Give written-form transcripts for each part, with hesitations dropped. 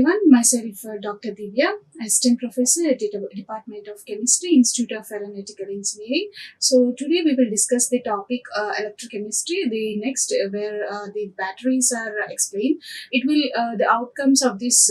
everyone, myself Dr. Divya, Assistant Professor at the Department of Chemistry, Institute of Aeronautical Engineering. So today we will discuss the topic electrochemistry, the next where the batteries are explained. It will the outcomes of this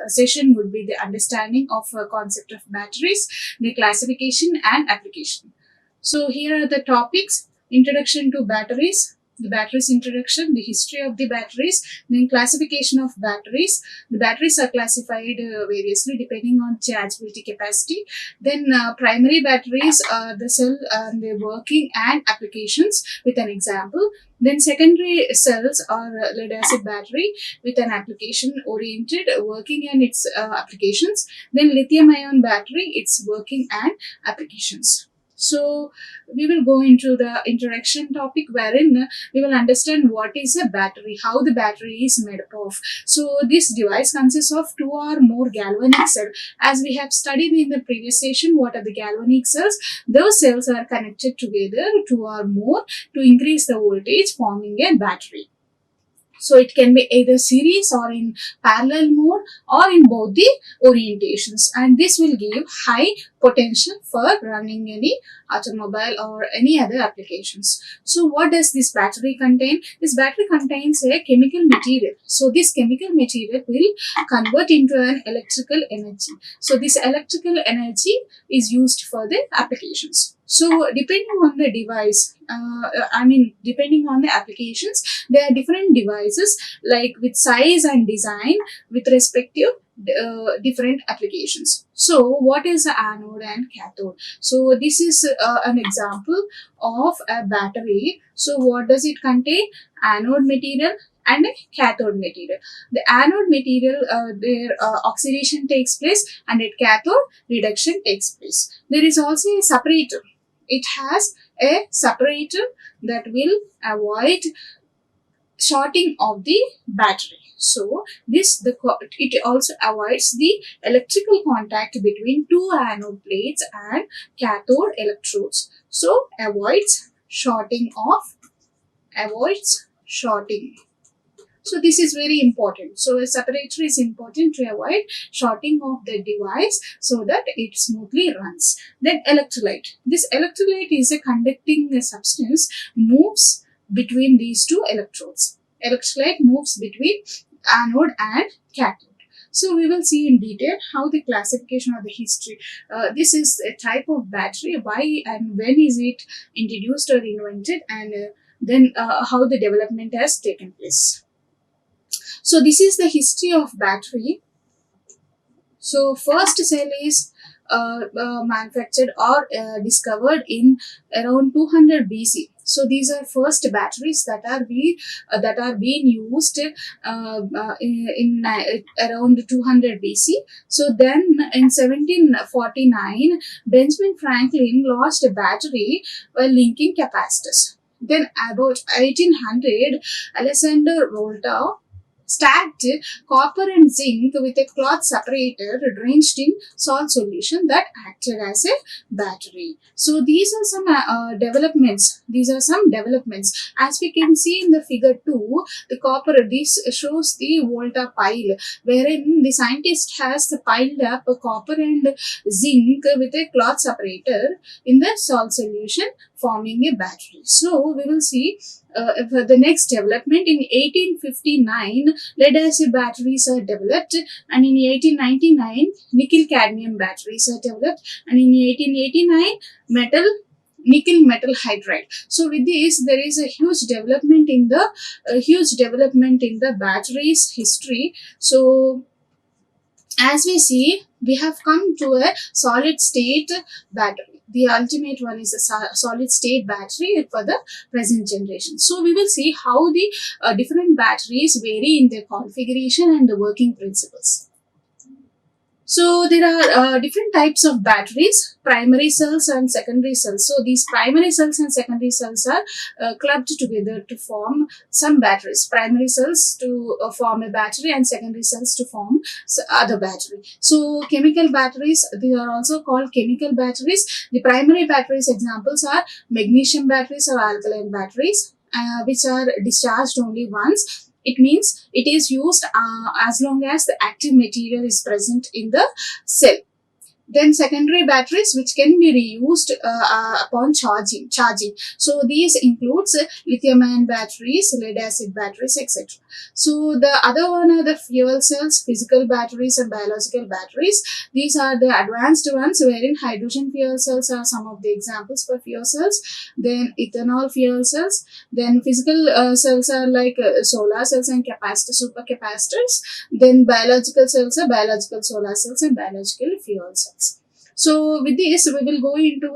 session would be the understanding of concept of batteries, the classification and application. So here are the topics: introduction to batteries, the batteries introduction, the history of the batteries, then classification of batteries. The batteries are classified variously depending on chargeability capacity. Then primary batteries are the cell and their working and applications with an example. Then secondary cells are lead acid battery with an application oriented working and its applications. Then lithium-ion battery, its working and applications. So we will go into the introduction topic wherein we will understand what is a battery, how the battery is made up of. So this device consists of two or more galvanic cells. As we have studied in the previous session, what are the galvanic cells? Those cells are connected together, two or more, to increase the voltage, forming a battery. So it can be either series or in parallel mode or in both the orientations, and this will give high potential for running any automobile or any other applications. So what does this battery contain? This battery contains a chemical material. So this chemical material will convert into an electrical energy. So this electrical energy is used for the applications. So depending on the device, depending on the applications, there are different devices like with size and design with respective different applications. So what is the anode and cathode? So this is an example of a battery. So what does it contain? Anode material and a cathode material. The anode material, their oxidation takes place, and at cathode reduction takes place. There is also a separator. It has a separator that will avoid shorting of the battery. So it also avoids the electrical contact between two anode plates and cathode electrodes. So avoids shorting. So this is very important. So a separator is important to avoid shorting of the device so that it smoothly runs. Then electrolyte. This electrolyte is a conducting substance, moves between these two electrodes. Electrolyte moves between anode and cathode. So we will see in detail how the classification of the history. This is a type of battery. Why and when is it introduced or invented, and then how the development has taken place. So this is the history of battery. So first cell is manufactured or discovered in around 200 BC. So these are first batteries that are being used in around 200 BC. So then in 1749, Benjamin Franklin lost a battery while linking capacitors. Then about 1800, Alexander Volta stacked copper and zinc with a cloth separator drenched in salt solution that acted as a battery. So these are some developments. As we can see in the figure 2, the copper, this shows the Volta pile, wherein the scientist has piled up copper and zinc with a cloth separator in the salt solution, forming a battery. So we will see for the next development. In 1859, lead acid batteries are developed, and in 1899, nickel cadmium batteries are developed, and in 1889, nickel metal hydride. So with this, there is a huge development in the batteries history. So as we see, we have come to a solid state battery. The ultimate one is a solid state battery for the present generation. So we will see how the different batteries vary in their configuration and the working principles. So there are different types of batteries, primary cells and secondary cells. So these primary cells and secondary cells are clubbed together to form some batteries. Primary cells to form a battery, and secondary cells to form other battery. So chemical batteries, they are also called chemical batteries. The primary batteries examples are magnesium batteries or alkaline batteries, which are discharged only once. It means it is used as long as the active material is present in the cell. Then secondary batteries which can be reused upon charging. So these includes lithium-ion batteries, lead acid batteries, etc. So the other one are the fuel cells, physical batteries and biological batteries. These are the advanced ones wherein hydrogen fuel cells are some of the examples for fuel cells. Then ethanol fuel cells. Then physical cells are like solar cells and supercapacitors. Then biological cells are biological solar cells and biological fuel cells. So with this, we will go into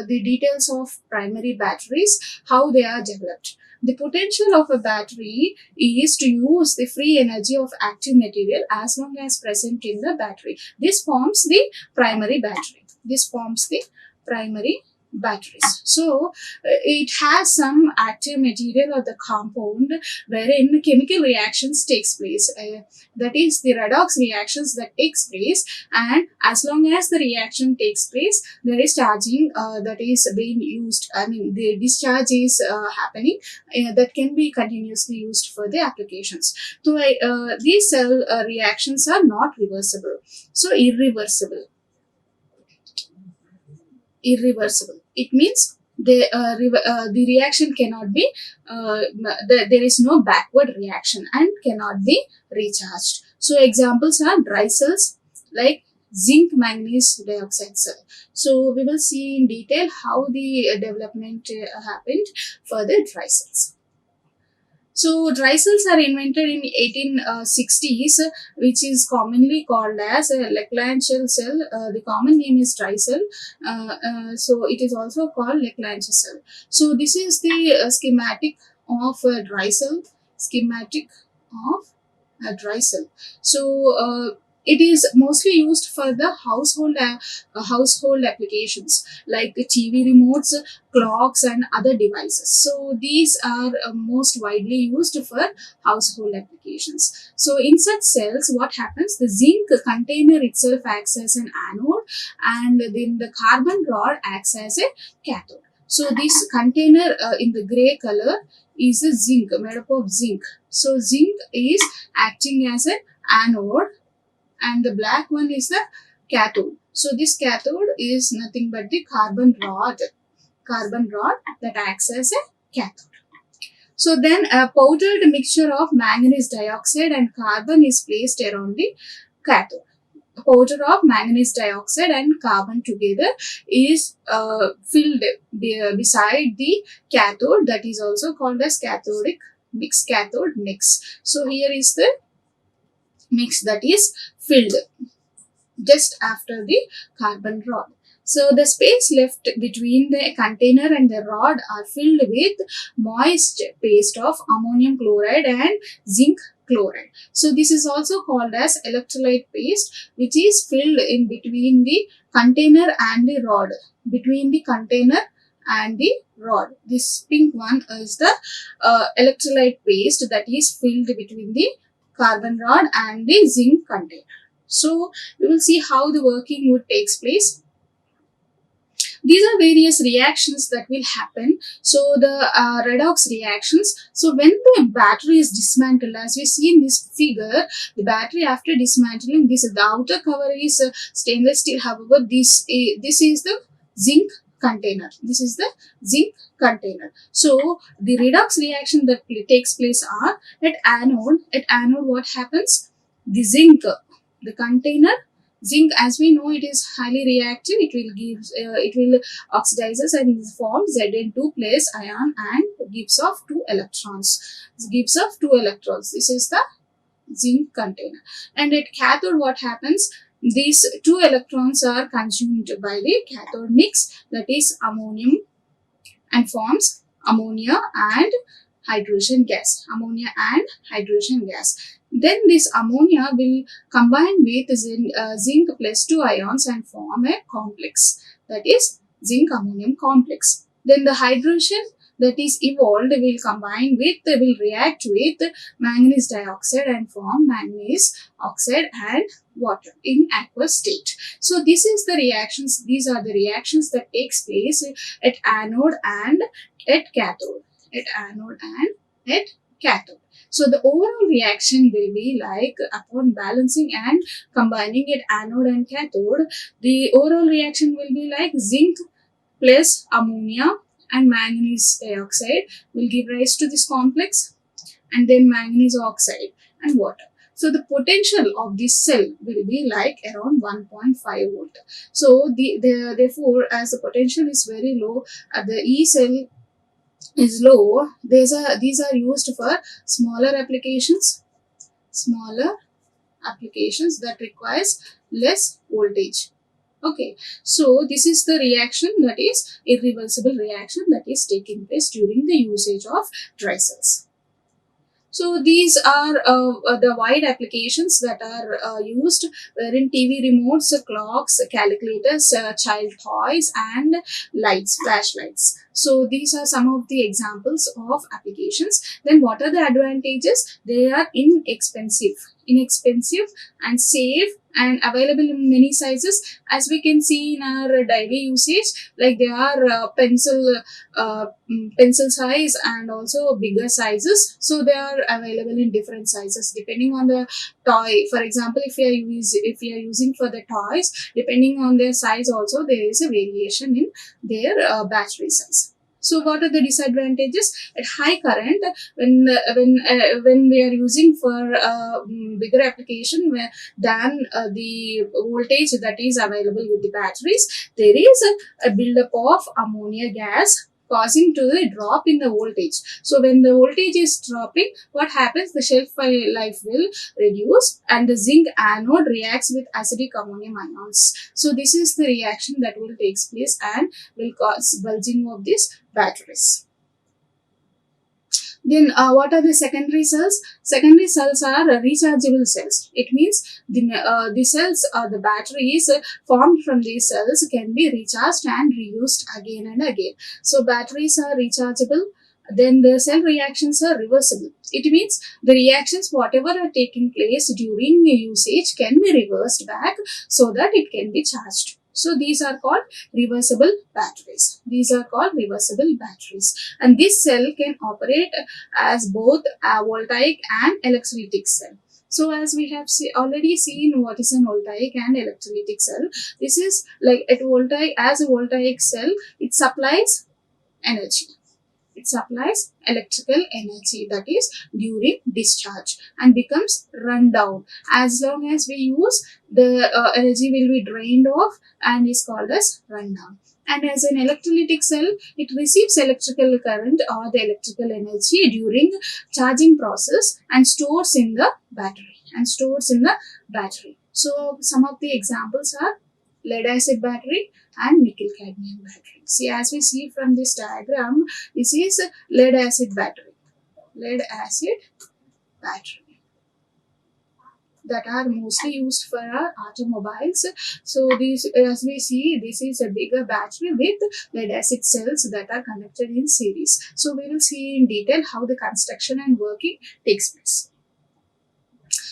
the details of primary batteries, how they are developed. The potential of a battery is to use the free energy of active material as long as present in the battery. This forms the primary battery. This forms the primary batteries. So it has some active material or the compound wherein chemical reactions takes place. That is the redox reactions that takes place, and as long as the reaction takes place, there is charging that is being used. I mean, the discharge is happening that can be continuously used for the applications. So these cell reactions are not reversible. So irreversible. It means the reaction cannot be there is no backward reaction and cannot be recharged. So examples are dry cells like zinc manganese dioxide cell. So we will see in detail how the development happened for the dry cells. So dry cells are invented in 1860s, which is commonly called as a Leclanche cell. The common name is dry cell. So it is also called Leclanche cell. So this is the schematic of a dry cell. Schematic of a dry cell. So it is mostly used for the household applications like the TV remotes, clocks, and other devices. So these are most widely used for household applications. So in such cells, what happens? The zinc container itself acts as an anode, and then the carbon rod acts as a cathode. So this container in the gray color is the zinc, made up of zinc. So zinc is acting as an anode, and the black one is the cathode. So this cathode is nothing but the carbon rod that acts as a cathode. So then a powdered mixture of manganese dioxide and carbon is placed around the cathode. A powder of manganese dioxide and carbon together is filled beside the cathode, that is also called as cathode mix. So here is the mix that is filled just after the carbon rod. So the space left between the container and the rod are filled with moist paste of ammonium chloride and zinc chloride. So this is also called as electrolyte paste, which is filled in between the container and the rod. Between the container and the rod. This pink one is the electrolyte paste that is filled between the carbon rod and the zinc container. So we will see how the working would takes place. These are various reactions that will happen. So the redox reactions. So when the battery is dismantled, as we see in this figure, the battery after dismantling, the outer cover is stainless steel. However, this is the zinc container. This is the zinc container. So the redox reaction that takes place are at anode. At anode, what happens? The zinc, the container. Zinc, as we know, it is highly reactive. It will oxidizes and forms Zn2 plus ion and gives off 2 electrons. This is the zinc container. And at cathode, what happens? These 2 electrons are consumed by the cathode mix, that is ammonium, and forms ammonia and hydrogen gas. Then this ammonia will combine with zinc plus 2 ions and form a complex, that is zinc ammonium complex. Then the hydrogen that is evolved will react with manganese dioxide and form manganese oxide and water in aqueous state. So these are the reactions that takes place at anode and at cathode. cathode. So the overall reaction will be like upon balancing and combining it anode and cathode, the overall reaction will be like zinc plus ammonia and manganese dioxide will give rise to this complex, and then manganese oxide and water. So the potential of this cell will be like around 1.5 volt. So therefore, as the potential is very low, the E cell is low, these are used for smaller applications that requires less voltage. Okay, so this is the reaction, that is irreversible reaction, that is taking place during the usage of dry cells. So these are the wide applications that are used, wherein TV remotes, clocks, calculators, child toys, and lights, flashlights. So these are some of the examples of applications. Then what are the advantages? They are inexpensive and safe and available in many sizes, as we can see in our daily usage. Like they are pencil size and also bigger sizes, so they are available in different sizes depending on the toy. For example, if you are using for the toys, depending on their size also there is a variation in their battery size. So what are the disadvantages? At high current, when we are using for bigger application than the voltage that is available with the batteries, there is a buildup of ammonia gas causing to the drop in the voltage. So when the voltage is dropping, what happens? The shelf life will reduce and the zinc anode reacts with acidic ammonium ions. So this is the reaction that will take place and will cause bulging of these batteries. Then what are the secondary cells? Secondary cells are rechargeable cells. It means the cells or the batteries formed from these cells can be recharged and reused again and again. So batteries are rechargeable. Then the cell reactions are reversible. It means the reactions whatever are taking place during usage can be reversed back so that it can be charged. So these are called reversible batteries. And this cell can operate as both a voltaic and electrolytic cell. So as we have already seen what is an voltaic and electrolytic cell, this is like as a voltaic cell, it supplies energy. It supplies electrical energy, that is during discharge, and becomes run down. As long as we use, the energy will be drained off and is called as rundown. And as an electrolytic cell, it receives electrical current or the electrical energy during charging process and stores in the battery. So some of the examples are lead acid battery and nickel cadmium battery. See, as we see from this diagram, this is lead acid battery that are mostly used for our automobiles. So this, as we see, this is a bigger battery with lead acid cells that are connected in series. So we will see in detail how the construction and working takes place.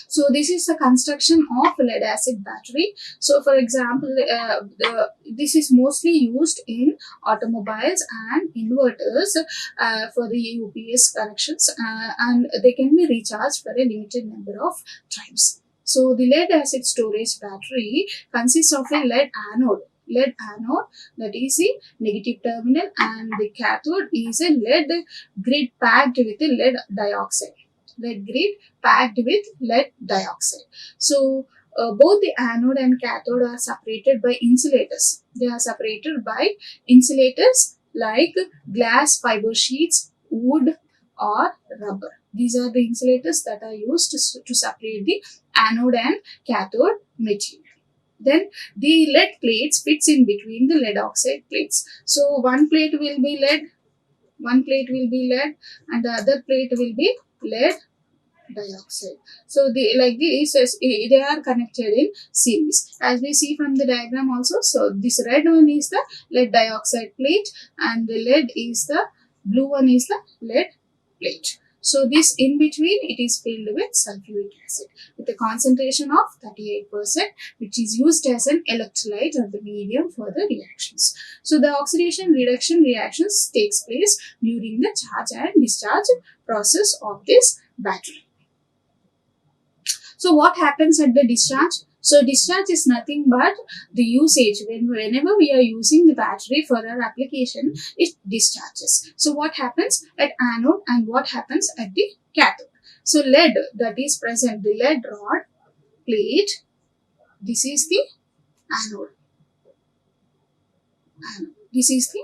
So this is the construction of lead acid battery. So for example, this is mostly used in automobiles and inverters for the UPS connections, and they can be recharged for a limited number of times. So the lead acid storage battery consists of a lead anode, that is the negative terminal, and the cathode is a lead grid packed with a lead dioxide. So both the anode and cathode are separated by insulators. They are separated by insulators like glass fiber sheets, wood, or rubber. These are the insulators that are used to separate the anode and cathode material. Then the lead plates fits in between the lead oxide plates. So one plate will be lead, and the other plate will be lead dioxide. So they are connected in series, as we see from the diagram also. So this red one is the lead dioxide plate, and the blue one is the lead plate. So this in between, it is filled with sulfuric acid with a concentration of 38%, which is used as an electrolyte or the medium for the reactions. So the oxidation reduction reactions takes place during the charge and discharge process of this battery. So what happens at the discharge? So discharge is nothing but the usage. Whenever we are using the battery for our application, it discharges. So what happens at anode and what happens at the cathode? So lead that is present, the lead rod plate, this is the anode. This is the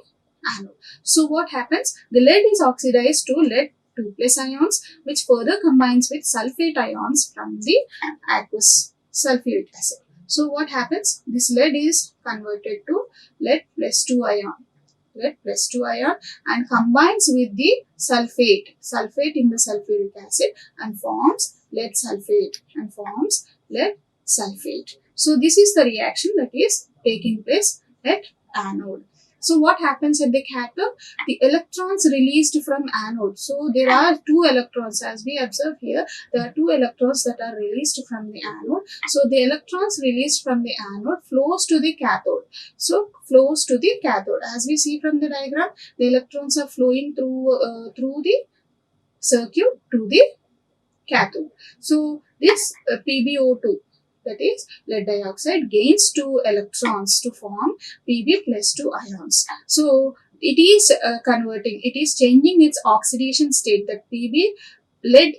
anode. So what happens? The lead is oxidized to lead 2 plus ions, which further combines with sulfate ions from the aqueous sulfuric acid. So what happens? This lead is converted to lead plus 2 ion. Lead plus 2 ion and combines with the sulfate in the sulfuric acid and forms lead sulfate So this is the reaction that is taking place at anode. So what happens at the cathode? The electrons released from anode. So there are 2 electrons, as we observe here. There are 2 electrons that are released from the anode. So the electrons released from the anode flows to the cathode. So flows to the cathode. As we see from the diagram, the electrons are flowing through the circuit to the cathode. So this PbO2, that is lead dioxide, gains 2 electrons to form Pb plus 2 ions. So it is it is changing its oxidation state. That lead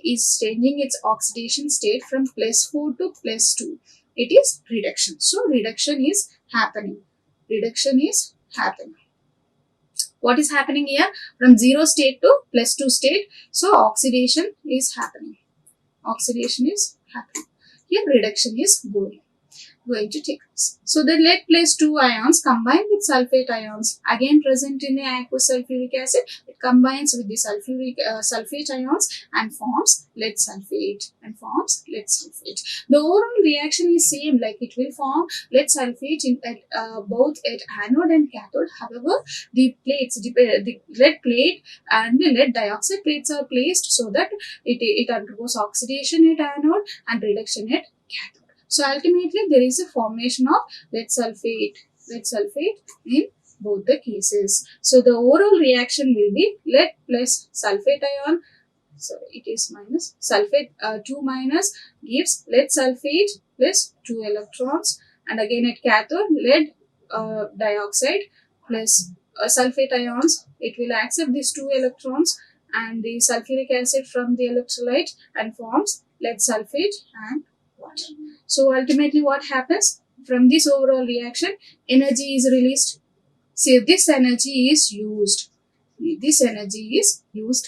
is changing its oxidation state from plus 4 to plus 2. It is reduction. So reduction is happening. What is happening here? From 0 state to plus 2 state. So oxidation is happening. Here reduction is going to take place. So the lead plus 2 ions combine with sulfate ions again present in the aqueous sulfuric acid. It combines with the sulfate ions and forms lead sulfate The overall reaction is same, like it will form lead sulfate both at anode and cathode. However, the lead plate and the lead dioxide plates are placed so that it undergoes oxidation at anode and reduction at cathode. So ultimately, there is a formation of lead sulfate in both the cases. So the overall reaction will be lead plus sulfate ion. So it is minus sulfate 2 minus gives lead sulfate plus 2 electrons, and again at cathode lead dioxide plus sulfate ions. It will accept these 2 electrons and the sulfuric acid from the electrolyte and forms lead sulfate and water. So ultimately what happens? From this overall reaction, energy is released. See, this energy is used.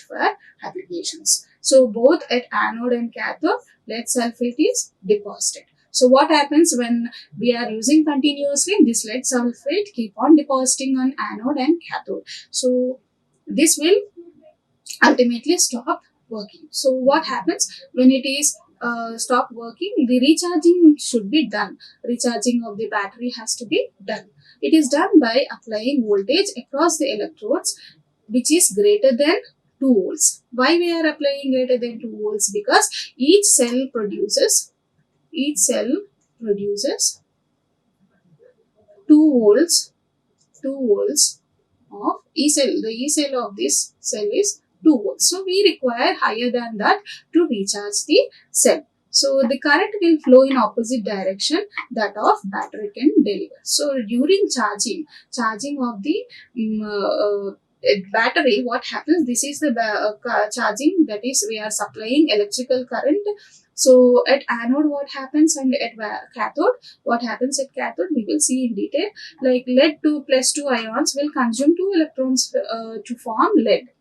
For applications. So both at anode and cathode, lead sulfate is deposited. So what happens when we are using continuously? This lead sulfate keep on depositing on anode and cathode. So this will ultimately stop working. So what happens when it is stop working? The recharging should be done. Recharging of the battery has to be done. It is done by applying voltage across the electrodes, which is greater than 2 volts. Why we are applying greater than 2 volts? Because each cell produces 2 volts of E cell. The E cell of this cell is 2 volts. So we require higher than that to recharge the cell. So the current will flow in opposite direction that of battery can deliver. So during charging of the battery, what happens? This is the charging, that is we are supplying electrical current. So at anode what happens, and at cathode what happens? At cathode we will see in detail, like lead 2 plus 2 ions will consume 2 electrons to form lead.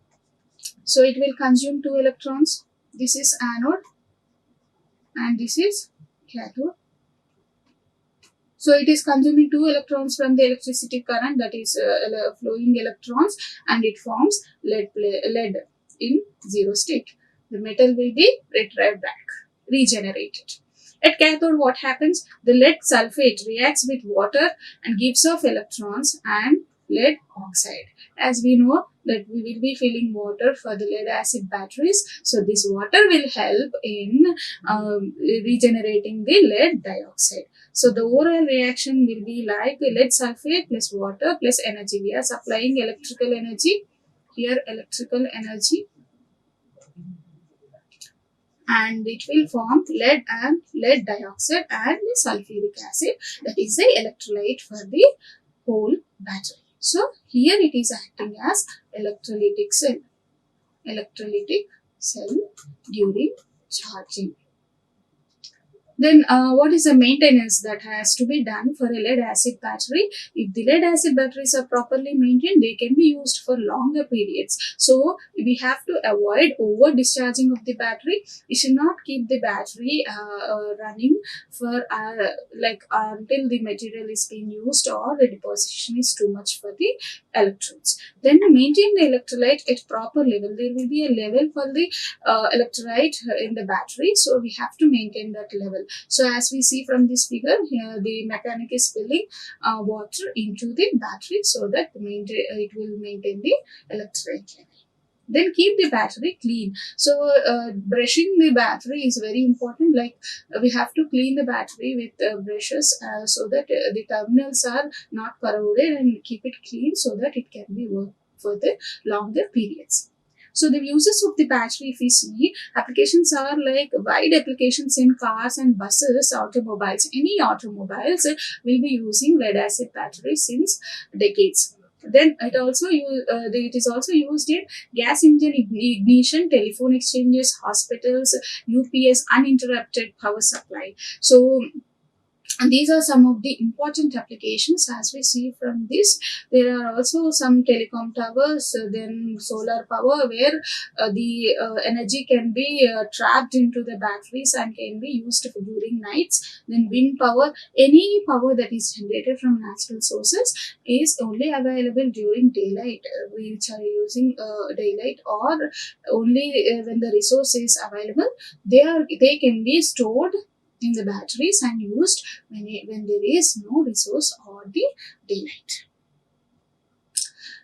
So it will consume 2 electrons. This is anode and this is cathode. So it is consuming 2 electrons from the electricity current, that is flowing electrons, and it forms lead in 0 state. The metal will be regenerated. At cathode what happens? The lead sulfate reacts with water and gives off electrons and lead oxide. As we know that we will be filling water for the lead acid batteries, so this water will help in regenerating the lead dioxide. So the overall reaction will be like lead sulfate plus water plus energy. We are supplying electrical energy here, electrical energy, and it will form lead and lead dioxide and the sulfuric acid, that is the electrolyte for the whole battery. So here it is acting as electrolytic cell, electrolytic cell during charging. Then what is the maintenance that has to be done for a lead acid battery? If the lead acid batteries are properly maintained, they can be used for longer periods. So we have to avoid over discharging of the battery. We should not keep the battery running for until the material is being used or the deposition is too much for the electrodes. Then maintain the electrolyte at proper level. There will be a level for the electrolyte in the battery, so we have to maintain that level. So as we see from this figure, here the mechanic is filling water into the battery so that it will maintain the electrolyte level. Then keep the battery clean. So brushing the battery is very important. Like we have to clean the battery with brushes so that the terminals are not corroded, and keep it clean so that it can be worked for the longer periods. So the uses of the battery, if we see, applications are like wide applications in cars and buses, automobiles. Any automobiles will be using lead acid batteries since decades. Then it is also used in gas engine ignition, telephone exchanges, hospitals, UPS, uninterrupted power supply. So and these are some of the important applications. As we see from this, there are also some telecom towers, then solar power, where the energy can be trapped into the batteries and can be used during nights. Then wind power, any power that is generated from natural sources is only available during daylight, which are using daylight, or only when the resource is available. They can be stored in the batteries and used when there is no resource or the daylight.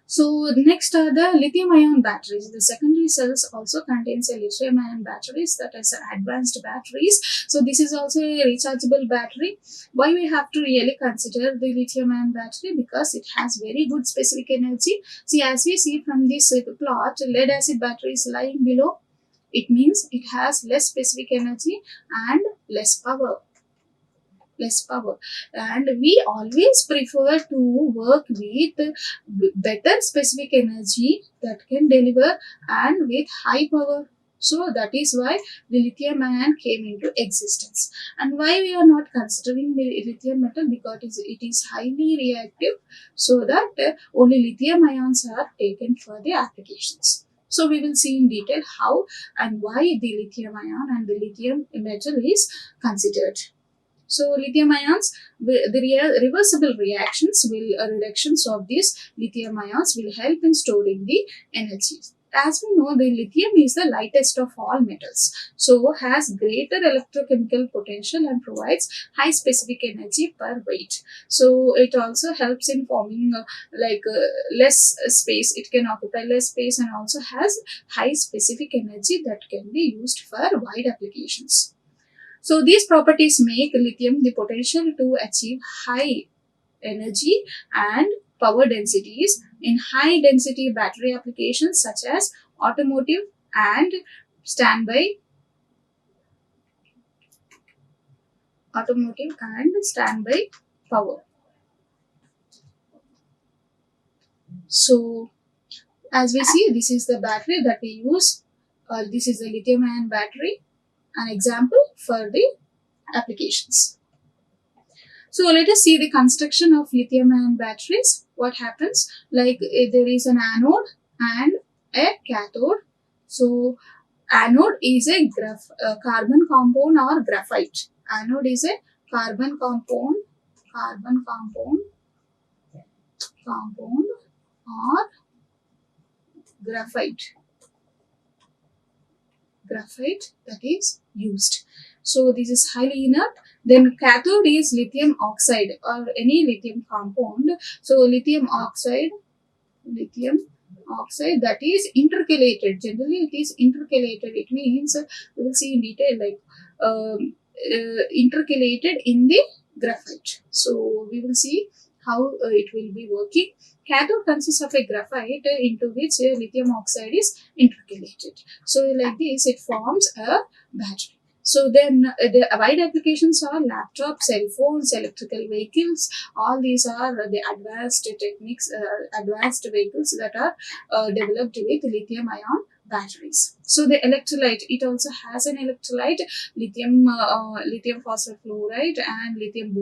So next are the lithium-ion batteries. The secondary cells also contains a lithium-ion batteries, that is advanced batteries. So this is also a rechargeable battery. Why we have to really consider the lithium-ion battery? Because it has very good specific energy. See, as we see from this plot, lead acid battery is lying below. It means it has less specific energy and less power. And we always prefer to work with better specific energy that can deliver and with high power. So that is why the lithium ion came into existence. And why we are not considering the lithium metal? Because it is highly reactive, so that only lithium ions are taken for the applications. So we will see in detail how and why the lithium ion and the lithium metal is considered. So lithium ions, reversible reductions of these lithium ions will help in storing the energy. As we know, the lithium is the lightest of all metals, so has greater electrochemical potential and provides high specific energy per weight. So it also helps in forming less space. It can occupy less space and also has high specific energy that can be used for wide applications. So these properties make lithium the potential to achieve high energy and power densities in high density battery applications such as automotive and standby power. So as we see, this is the battery that we use. This is a lithium ion battery, an example for the applications. So let us see the construction of lithium-ion batteries. What happens? Like there is an anode and a cathode. So anode is a carbon compound or graphite. Anode is a carbon compound or graphite that is used. So this is highly inert. Then cathode is lithium oxide or any lithium compound. So lithium oxide that is intercalated. Generally, it is intercalated. It means we will see in detail like intercalated in the graphite. So we will see how it will be working. Cathode consists of a graphite into which lithium oxide is intercalated. So like this, it forms a battery. So then the wide applications are laptops, cell phones, electrical vehicles. All these are the advanced techniques, advanced vehicles that are developed with lithium-ion batteries. So the electrolyte, it also has an electrolyte, lithium phosphate fluoride and lithium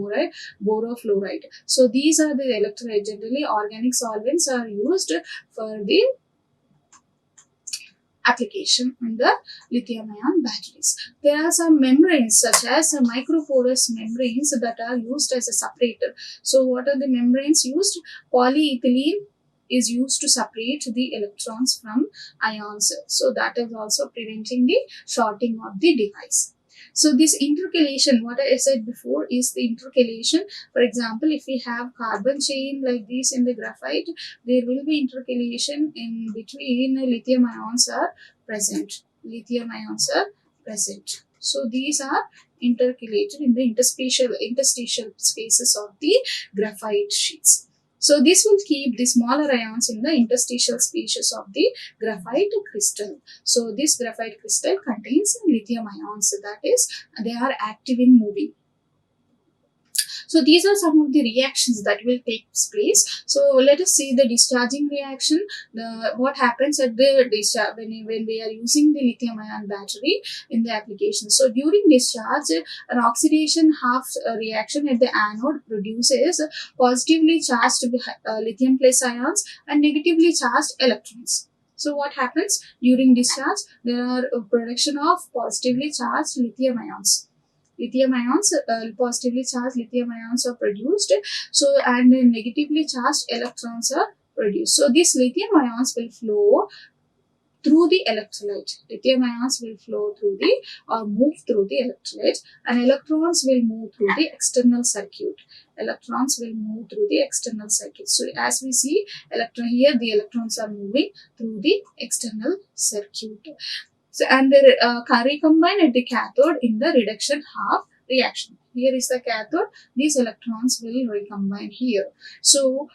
borofluoride. So these are the electrolyte. Generally, organic solvents are used for the application in the lithium-ion batteries. There are some membranes such as microporous membranes that are used as a separator. So what are the membranes used? Polyethylene is used to separate the electrons from ions. So that is also preventing the shorting of the device. So this intercalation, what I said before, is the intercalation. For example, if we have carbon chain like this in the graphite, there will be intercalation in between lithium ions are present. Lithium ions are present. So these are intercalated in the interstitial spaces of the graphite sheets. So this will keep the smaller ions in the interstitial spaces of the graphite crystal. So this graphite crystal contains lithium ions, that is, they are active in moving. So these are some of the reactions that will take place. So let us see the discharging reaction. What happens at the discharge when we are using the lithium-ion battery in the application. So during discharge, an oxidation half reaction at the anode produces positively charged lithium plus ions and negatively charged electrons. So what happens during discharge? There are production of positively charged lithium ions. Positively charged lithium ions are produced. So and negatively charged electrons are produced. So these lithium ions will flow through the electrolyte. Lithium ions will flow through the or move through the electrolyte, and electrons will move through the external circuit. Electrons will move through the external circuit. So as we see, here the electrons are moving through the external circuit. So, and they recombine at the cathode in the reduction half reaction. Here is the cathode. These electrons will recombine here. So,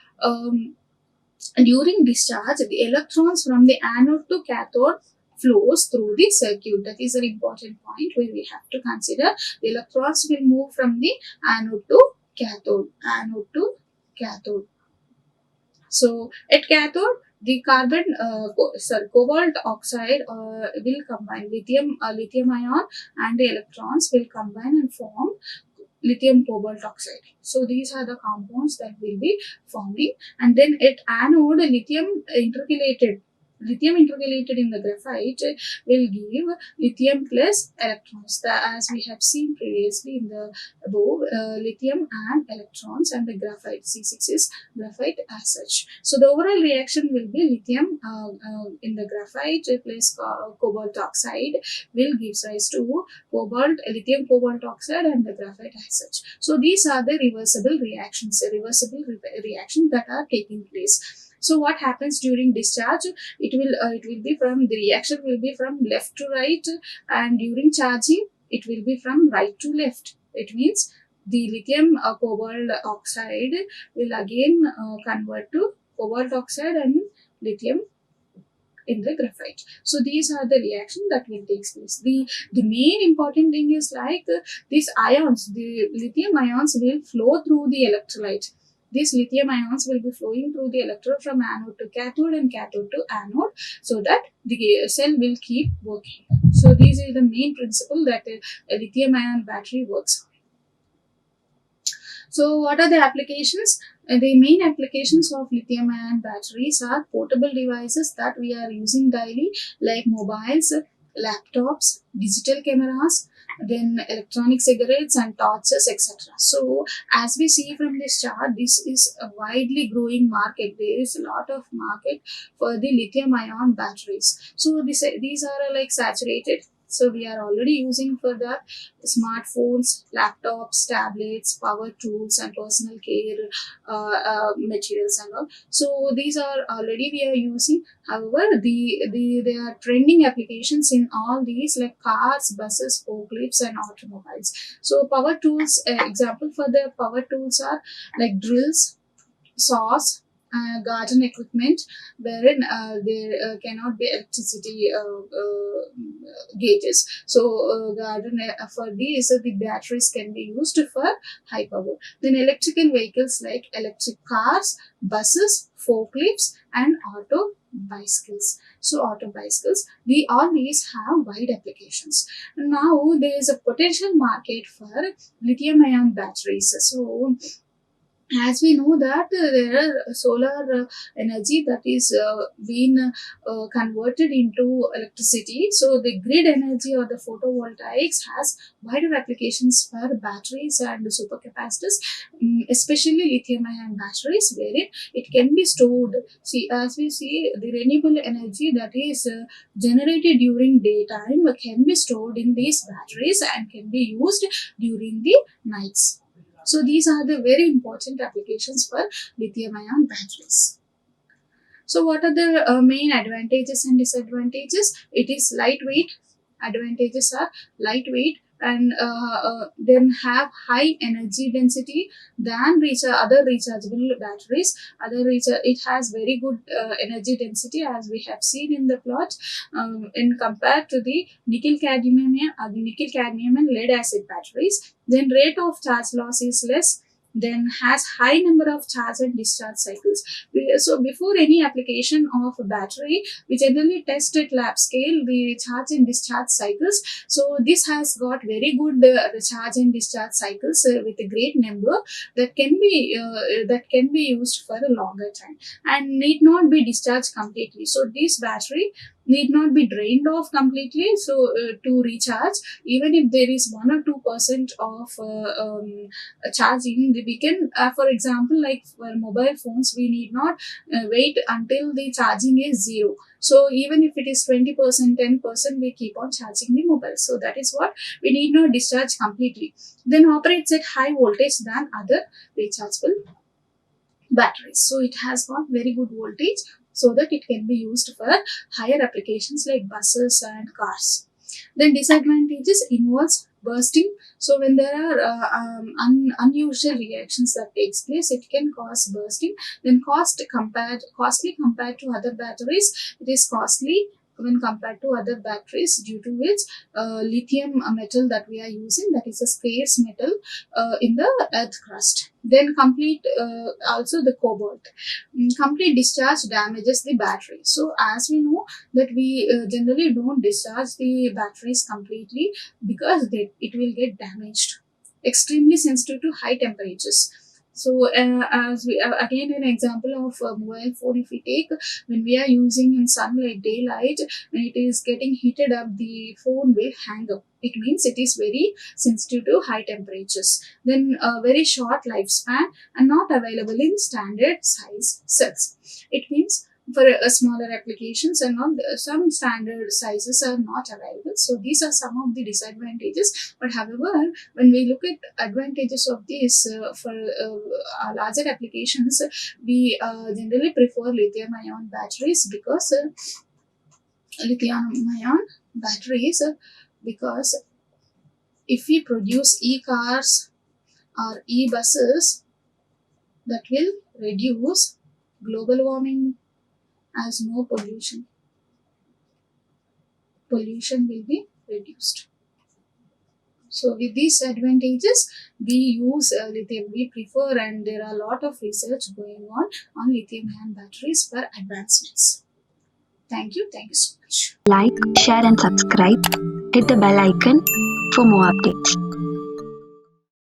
during discharge, the electrons from the anode to cathode flows through the circuit. That is an important point where we have to consider. The electrons will move from the anode to cathode. Anode to cathode. So, at cathode, the cobalt oxide will combine lithium ion, and the electrons will combine and form lithium cobalt oxide. So these are the compounds that will be forming. And then at anode, lithium intercalated in the graphite will give lithium plus electrons. As we have seen previously in the above, lithium and electrons, and the graphite C6 is graphite as such. So the overall reaction will be lithium in the graphite plus cobalt oxide will give rise to lithium cobalt oxide and the graphite as such. So these are the reversible reactions that are taking place. So what happens during discharge? It will be from the reaction will be from left to right, and during charging it will be from right to left. It means the lithium cobalt oxide will again convert to cobalt oxide and lithium in the graphite. So these are the reactions that will take place. The main important thing is like these ions, the lithium ions will flow through the electrolyte. These lithium ions will be flowing through the electrode from anode to cathode and cathode to anode, so that the cell will keep working. So this is the main principle that a lithium ion battery works on. So what are the applications? The main applications of lithium-ion batteries are portable devices that we are using daily, like mobiles, laptops, digital cameras, then electronic cigarettes and torches, etc. So as we see from this chart, this is a widely growing market. There is a lot of market for the lithium-ion batteries. So these are like saturated So we are already using for the smartphones, laptops, tablets, power tools, and personal care materials and all. So these are already we are using. However, there are trending applications in all these like cars, buses, forklifts, and automobiles. So power tools, example for the power tools are like drills, saws, garden equipment, wherein there cannot be electricity gauges. So garden for these the batteries can be used for high power. Then electrical vehicles like electric cars, buses, forklifts, and auto bicycles. So auto bicycles, all these have wide applications. Now there is a potential market for lithium-ion batteries. So as we know that there are solar energy that is being converted into electricity. So the grid energy or the photovoltaics has wider applications for batteries and supercapacitors, especially lithium ion batteries, wherein it can be stored. See, as we see, the renewable energy that is generated during daytime can be stored in these batteries and can be used during the nights. So these are the very important applications for lithium-ion batteries. So what are the main advantages and disadvantages? It is lightweight. Advantages are lightweight and then have high energy density than other rechargeable batteries. It has very good energy density as we have seen in the plot in compared to the nickel cadmium and lead acid batteries. Then rate of charge loss is less, then has high number of charge and discharge cycles. So before any application of a battery, we generally test at lab scale the charge and discharge cycles. So this has got very good charge and discharge cycles with a great number that can be used for a longer time and need not be discharged completely. So this battery need not be drained off completely to recharge. Even if there is 1 or 2% of charging, we can for example, like for mobile phones, we need not wait until the charging is zero. So even if it is 20%, 10%, we keep on charging the mobile. So that is what we need not discharge completely. Then operates at high voltage than other rechargeable batteries. So it has got very good voltage so that it can be used for higher applications like buses and cars. Then disadvantages involves bursting. So when there are unusual reactions that takes place, it can cause bursting. Then costly compared to other batteries. It is costly when compared to other batteries due to which lithium metal that we are using, that is a scarce metal in the earth crust. Then also the cobalt. Complete discharge damages the battery. So as we know that we generally don't discharge the batteries completely because it will get damaged. Extremely sensitive to high temperatures. So as we again an example of a mobile phone, if we take when we are using in sunlight, daylight, when it is getting heated up, the phone will hang up. It means it is very sensitive to high temperatures. Then a very short lifespan and not available in standard size cells. It means for smaller applications and all, some standard sizes are not available. So these are some of the disadvantages. But however, when we look at advantages of this for larger applications, we generally prefer lithium-ion batteries because lithium-ion batteries because if we produce e-cars or e-buses, that will reduce global warming as no pollution. Pollution will be reduced. So with these advantages, we use lithium. We prefer, and there are a lot of research going on lithium-ion batteries for advancements. Thank you. Thank you so much. Like, share and subscribe. Hit the bell icon for more updates.